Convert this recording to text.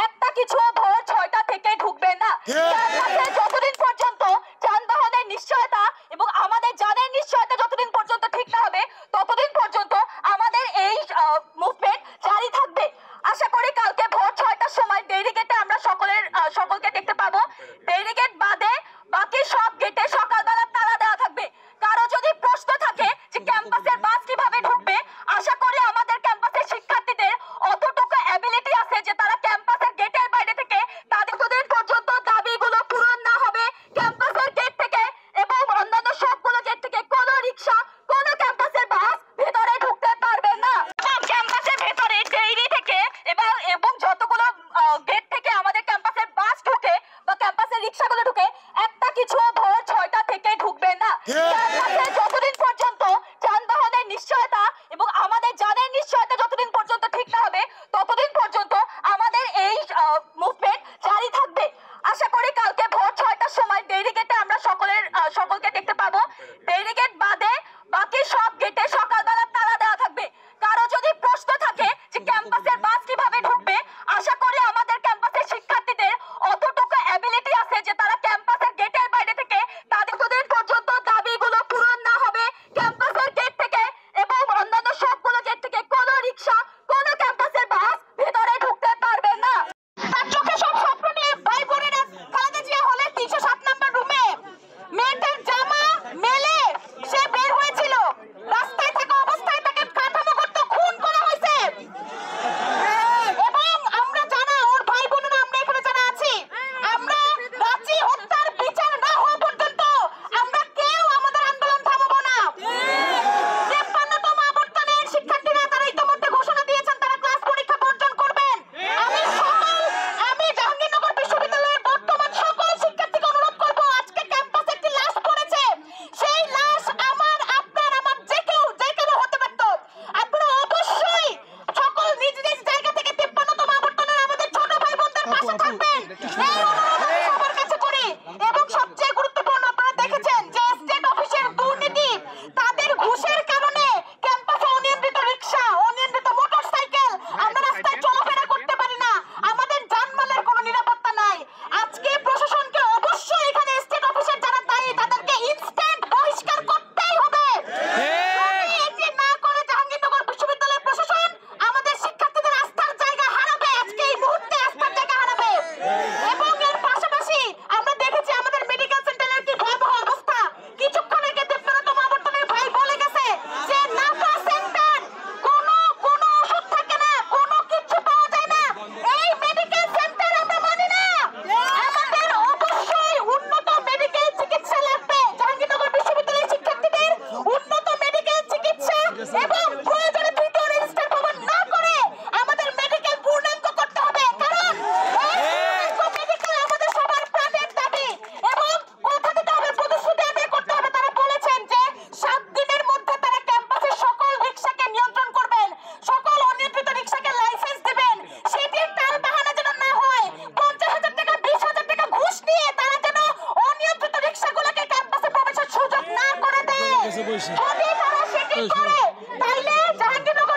একটা কিছু ভোর ৬টা থেকে ঢুকবে না। যতদিন পর্যন্ত যানবাহনের নিশ্চয়তা এবং আমাদের জানের নিশ্চয়তা যতদিন পর্যন্ত ঠিক না হবে ততদিন পর্যন্ত আমাদের এই মুভমেন্ট জারি থাকবে। আশা করি কালকে ভোর ৬টার সময় ব্যারিকেডে আমরা সকলকে দেখতে পাবো। ব্যারিকেড বাদে বাকি সব গেটে সকালবেলা তালা দেওয়া থাকবে। কারো যদি প্রশ্ন থাকে যে ক্যাম্পাসের বাস কিভাবে ঢুকবে, আশা করি আমাদের ক্যাম্পাসের শিক্ষার্থীদের অতটুকু অ্যাবিলিটি আছে যে তারা ক্যাম্পাসের গেটের বাইরে থেকে তাদের পর্যন্ত দাবিগুলো পূরণ না হবে ক্যাম্পাসের গেট থেকে এবং অন্যান্য সবগুলো গেট থেকে কোনো রিক্সা কোনো ক্যাম্পাসের বাস ভেতরে ঢুকতে পারবে না। ক্যাম্পাসের ভেতরে ডেইরি থেকে এবং যতগুলো গেট থেকে আমাদের ক্যাম্পাসের বাস ঢুকে বা ক্যাম্পাসের রিক্সাগুলো ঢুকে একটা কিছু ভোর ৬টা থেকে ঢুকবে না। যতদিন পর্যন্ত যানবাহনের নিশ্চয়তা এবং আমাদের জানের নিশ্চয়তা যতদিন পর্যন্ত ঠিক না হবে ততদিন পর্যন্ত আমাদের এই মুভমেন্ট জারি থাকবে। আশা করি কালকে ভোর ৬টার সময় ব্যারিকেডে আমরা সকলকে দেখতে পাবো। ব্যারিকেড বাদে বাকি সব গেটে সকালবেলা তালা দেওয়া থাকবে। কারো যদি প্রশ্ন থাকে যে ক্যাম্পাসের বাস কিভাবে ঢুকবে, আশা করি আমাদের ক্যাম্পাসের শিক্ষার্থীদের অতটুকু অ্যাবিলিটি আছে যে তারা ক্যাম্পাসের গেটের বাইরে থেকে তাদের পর্যন্ত দাবিগুলো পূরণ না হবে ক্যাম্পাসের গেট থেকে এবং অন্যান্য সবগুলো গেট থেকে কোনো রিক্সা কোনো ক্যাম্পাসের বাস ভেতরে ঢুকতে পারবে না। তার চোখে সব স্বপ্ন নিয়ে ভাই বোনেরা খালেদা জিয়া হলে ৩০৭ নম্বর রুমে মেয়েটার জামা মেলে সে বের হয়েছিল। রাস্তায় থাকা অবস্থায় তাকে কাঠামো করত খুন করা হয়েছে এবং আমরা জানা ওর ভাই বোনেরা আমরা এখানে জানা আছি আমরা রাঁচি হত্যার বিচার না হওয়া পর্যন্ত আমরা কেউ আমাদের আন্দোলন থামাবো না। ৫৩তম আবর্তনের শিক্ষার্থীরা তারা ইতিমধ্যে ঘোষণা দিয়েছেন তারা ক্লাস পরীক্ষা বর্জন করবেন। আমি জাহাঙ্গীরনগর বিশ্ববিদ্যালয়ের বর্তমান সকল শিক্ষার্থীকে অনুরোধ করবো আজকে ক্যাম্পাসে একটি লাশ পড়েছে, সেই লাশ আমার আপনার আমার যে কেউ হতে পারত। আপনারা অবশ্যই সকল নিজ নিজ জায়গা থেকে ৫৩তম আবর্তনের আমাদের ছোট ভাই বোনদের পাশে থাকবেন এই অনুরোধ আমি সবার কাছে করি। এবং সবচেয়ে গুরুত্বপূর্ণ আপনারা দেখেছেন যে স্টেট অফিসের দুর্নীতি, তাদের ঘুষের কারণে ক্যাম্পাসে অনিয়ন্ত্রিত রিক্সা অনিয়ন্ত্রিত মোটরসাইকেল আমরা রাস্তায় চলাফেরা করতে পারি না, আমাদের জানমালের কোনো নিরাপত্তা নাই। আজকে প্রশাসনকে অবশ্যই এখানে স্টেট অফিসের যারা দায়ী তাদেরকে ইনস্ট্যান্ট বহিষ্কার করতেই হবে। যদি এটি না করে জাহাঙ্গীরনগর বিশ্ববিদ্যালয়ের প্রশাসন আমাদের শিক্ষার্থীদের আস্থার জায়গা হারাবে, আজকে এই মুহূর্তে আস্থার জায়গা হারাবে। এবং এর পাশাপাশি আমরা দেখেছি আমাদের মেডিকেল সেন্টারের কি ভয়াবহ অবস্থা। কিছুক্ষণ আগে ৫৩তম আবর্তনের ভাই বলে গেছে যে নাফা সেন্টার কোনো ওষুধ থাকে না, কোনো কিছু পাওয়া যায় না। এই মেডিকেল সেন্টার আমরা মানি না। আমাদের অবশ্যই উন্নত মেডিকেল চিকিৎসা লাগবে। জাহাঙ্গীরনগর বিশ্ববিদ্যালয়ের শিক্ষার্থীদের উন্নত মেডিকেল চিকিৎসা এবং প্রয়োজনে তৃতীয় রেজিস্টার ভবন না করে আমাদের মেডিকেল পূর্ণাঙ্গ করতে হবে। কারণ মেডিকেল আমাদের সবার প্রাণের দাবি এবং কথা দিতে হবে, প্রতিশ্রুতি আদায় করতে হবে। তারা বলেছেন যে ৭ দিনের মধ্যে তারা ক্যাম্পাসের সকল রিক্সাকে নিয়ন্ত্রণ করবেন, সকল অনিয়ন্ত্রিত রিক্সাকে লাইসেন্স দিবেন। সেটির টাল বাহানা যেন না হয়, ৫০,০০০ টাকা ২০,০০০ টাকা ঘুষ নিয়ে তারা যেন অনিয়ন্ত্রিত রিক্সাগুলোকে ক্যাম্পাসে প্রবেশের সুযোগ না করে দেয়। যদি তারা সেটি করে তাইলে জাহাঙ্গীরনগর